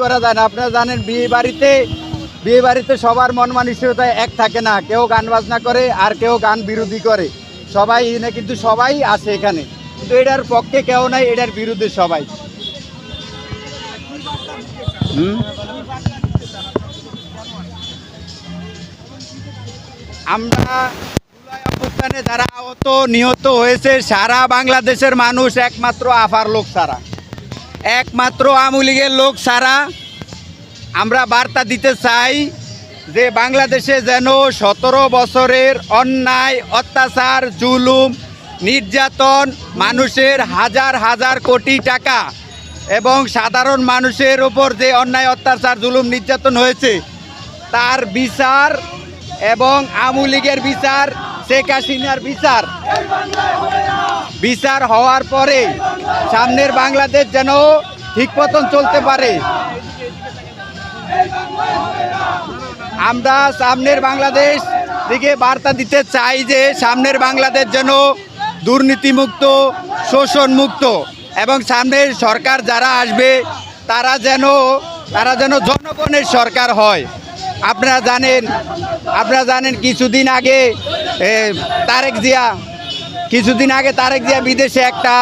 করা যায় না। আপনারা জানেন বিয়ে বাড়িতে সবার মন মানসিকতা এক থাকে না, কেউ গান বাজনা করে আর কেউ গান বিরোধী করে, সবাই না, কিন্তু সবাই আসে এখানে, কিন্তু এটার পক্ষে কেউ নাই, এটার বিরুদ্ধে সবাই। আমরা জুলাই অভ্যুত্থানে যারা আহত নিহত হয়েছে সারা বাংলাদেশের মানুষ একমাত্র আফার লোক ছাড়া, একমাত্র আওয়ামী লীগের লোক ছাড়া আমরা বার্তা দিতে চাই যে বাংলাদেশে যেন 17 বছরের অন্যায় অত্যাচার জুলুম নির্যাতন, মানুষের হাজার হাজার কোটি টাকা এবং সাধারণ মানুষের ওপর যে অন্যায় অত্যাচার জুলুম নির্যাতন হয়েছে তার বিচার এবং আওয়ামী লীগের বিচার, শেখ হাসিনার বিচার হওয়ার পরে সামনের বাংলাদেশ যেন ঠিক মতন চলতে পারে। আমরা সামনের বাংলাদেশ থেকে বার্তা দিতে চাই যে সামনের বাংলাদেশ যেন দুর্নীতিমুক্ত, শোষণমুক্ত এবং সামনের সরকার যারা আসবে তারা যেন জনগণের সরকার হয়। আপনারা জানেন কিছুদিন আগে তারেক জিয়া বিদেশে একটা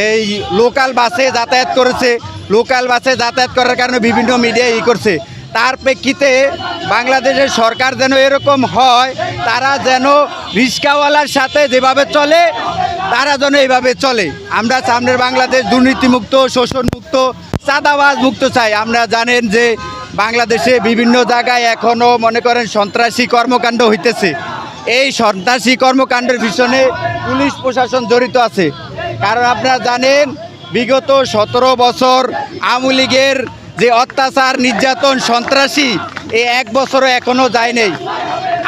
এই লোকাল বাসে যাতায়াত করেছে। লোকাল বাসে যাতায়াত করার কারণে বিভিন্ন মিডিয়া করছে। তার প্রেক্ষিতে বাংলাদেশের সরকার যেন এরকম হয়, তারা যেন রিক্সাওয়ালার সাথে যেভাবে চলে তারা যেন এইভাবে চলে। আমরা সামনের বাংলাদেশ দুর্নীতিমুক্ত, শোষণমুক্ত, চাঁদাবাজ মুক্ত চাই। আমরা জানেন যে বাংলাদেশে বিভিন্ন জায়গায় এখনও মনে করেন সন্ত্রাসী কর্মকাণ্ড হইতেছে। এই সন্ত্রাসী কর্মকাণ্ডের পিছনে পুলিশ প্রশাসন জড়িত আছে। কারণ আপনারা জানেন বিগত 17 বছর আওয়ামী লীগের যে অত্যাচার নির্যাতন সন্ত্রাসী এই এক বছরও এখনও যায় নেই।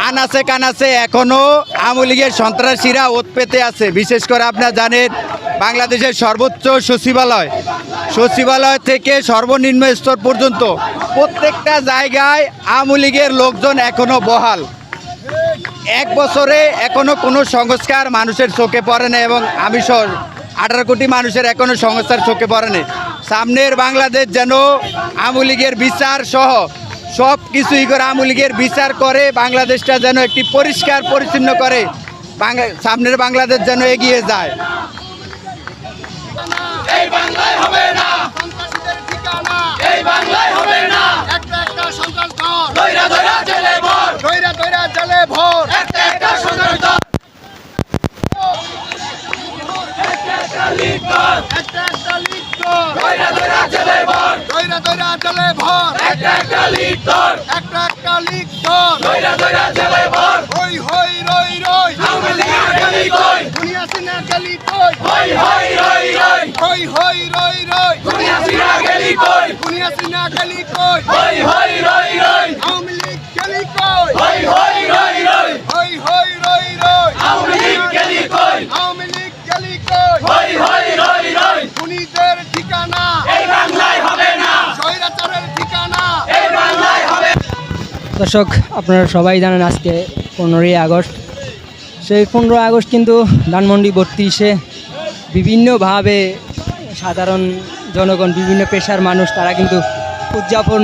আনাচে কানাচে এখনও আওয়ামী লীগের সন্ত্রাসীরা ওত পেতে আছে। বিশেষ করে আপনারা জানেন বাংলাদেশের সর্বোচ্চ সচিবালয় থেকে সর্বনিম্ন স্তর পর্যন্ত প্রত্যেকটা জায়গায় আওয়ামী লীগের লোকজন এখনও বহাল। এক বছরে এখনও কোনো সংস্কার মানুষের চোখে পড়ে না এবং আমি 18 কোটি মানুষের এখনও সংস্কার চোখে পড়ে না। সামনের বাংলাদেশ যেন আওয়ামী লীগের বিচার সহ সব কিছুই করে আওয়ামী লীগের বিচার করে বাংলাদেশটা যেন একটি পরিষ্কার পরিচ্ছন্ন করে সামনের বাংলাদেশ যেন এগিয়ে যায়। এই বাংলায় হবে না সন্ত্রাসীদের ঠিকানা, এই বাংলায় হবে না একটা সন্ত্রাস দল, দইরা দইরা জেলে ভর, দইরা দইরা জেলে ভর, একটা সন্ত্রাস দল, একটা লিগ দল, একটা লিগ দল, দইরা দইরা জেলে ভর, দইরা দইরা জেলে ভর, একটা লিগ দল, একটা লিগ দল, দইরা দইরা জেলে ভর, হই হই রই রই আওয়ামী লীগের গলি কই, দুনিয়া সিনা গলি কই, হই হই রই রই, হই হই রই রই, দুনিয়া সিনা গলি কই, দুনিয়া সিনা গলি কই, হই হই রই রই, আওয়ামী লীগ গলি কই, হই হই রই রই, হই হই রই রই, আওয়ামী লীগ গলি কই, আওয়ামী লীগ গলি কই, হই হই রই রই, খুনিদের ঠিকানা এই বাংলায় হবে না, স্বৈরাচারের ঠিকানা এই বাংলায় হবে। দর্শক, আপনারা সবাই জানেন আজকে 15ই আগস্ট। সেই 15 আগস্ট কিন্তু ধানমন্ডি 32-এ বিভিন্নভাবে সাধারণ জনগণ, বিভিন্ন পেশার মানুষ তারা কিন্তু উদযাপন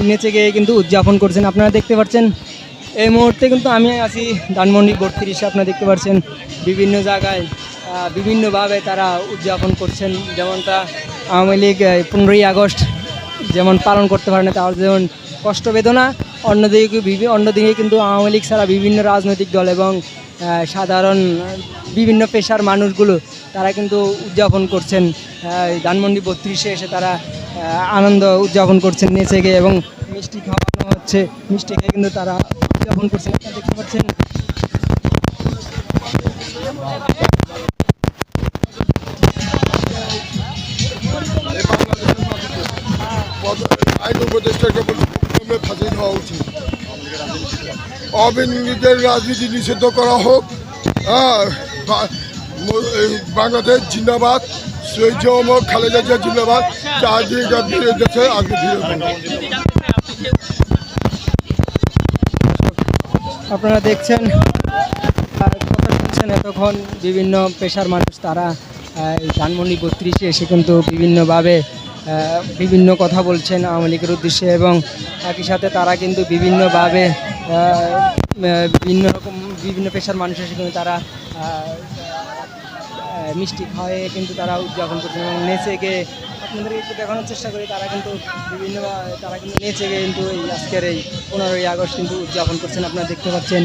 নেচে গিয়ে কিন্তু উদযাপন করছেন। আপনারা দেখতে পাচ্ছেন এই মুহূর্তে কিন্তু আমি আছি ধানমন্ডি 32-এ। আপনারা দেখতে পাচ্ছেন বিভিন্ন জায়গায় বিভিন্নভাবে তারা উদযাপন করছেন। যেমনটা আওয়ামী লীগ 15ই আগস্ট যেমন পালন করতে পারে না, তার যেমন কষ্ট বেদনা, অন্যদিকে কিন্তু আওয়ামী লীগ ছাড়া বিভিন্ন রাজনৈতিক দল এবং সাধারণ বিভিন্ন পেশার মানুষগুলো তারা কিন্তু উদযাপন করছেন। ধানমন্ডি 32-এ এসে তারা আনন্দ উদযাপন করছেন নেচে গিয়ে, এবং মিষ্টি খাওয়ানো হচ্ছে, মিষ্টি খেয়ে কিন্তু তারা উদযাপন করছেন। আপনারা দেখতে পাচ্ছেন আইন উপদেষ্টাকে ফাঁসি হওয়া উচিত, আওয়ামী লীগের রাজনীতি নিষিদ্ধ করা হোক। বাংলাদেশ জিন্দাবাদ, শহীদ খালেদা জিয়া জিন্দাবাদ। ধীরে গেছে আগে ধীরে। আপনারা দেখছেন এতক্ষণ বিভিন্ন পেশার মানুষ তারা ধানমন্ডি 32-এ এসে কিন্তু বিভিন্নভাবে বিভিন্ন কথা বলছেন আওয়ামী লীগের উদ্দেশ্যে এবং একই সাথে তারা কিন্তু বিভিন্নভাবে বিভিন্ন পেশার মানুষ এসে কিন্তু তারা মিষ্টি খাওয়ায়ে কিন্তু তারা উদযাপন করছেন এবং নেচে গিয়ে আপনাদেরকে একটু দেখানোর চেষ্টা করি তারা কিন্তু তারা কিন্তু নেচে গিয়ে কিন্তু এই আজকের এই 15ই আগস্ট কিন্তু উদযাপন করছেন আপনারা দেখতে পাচ্ছেন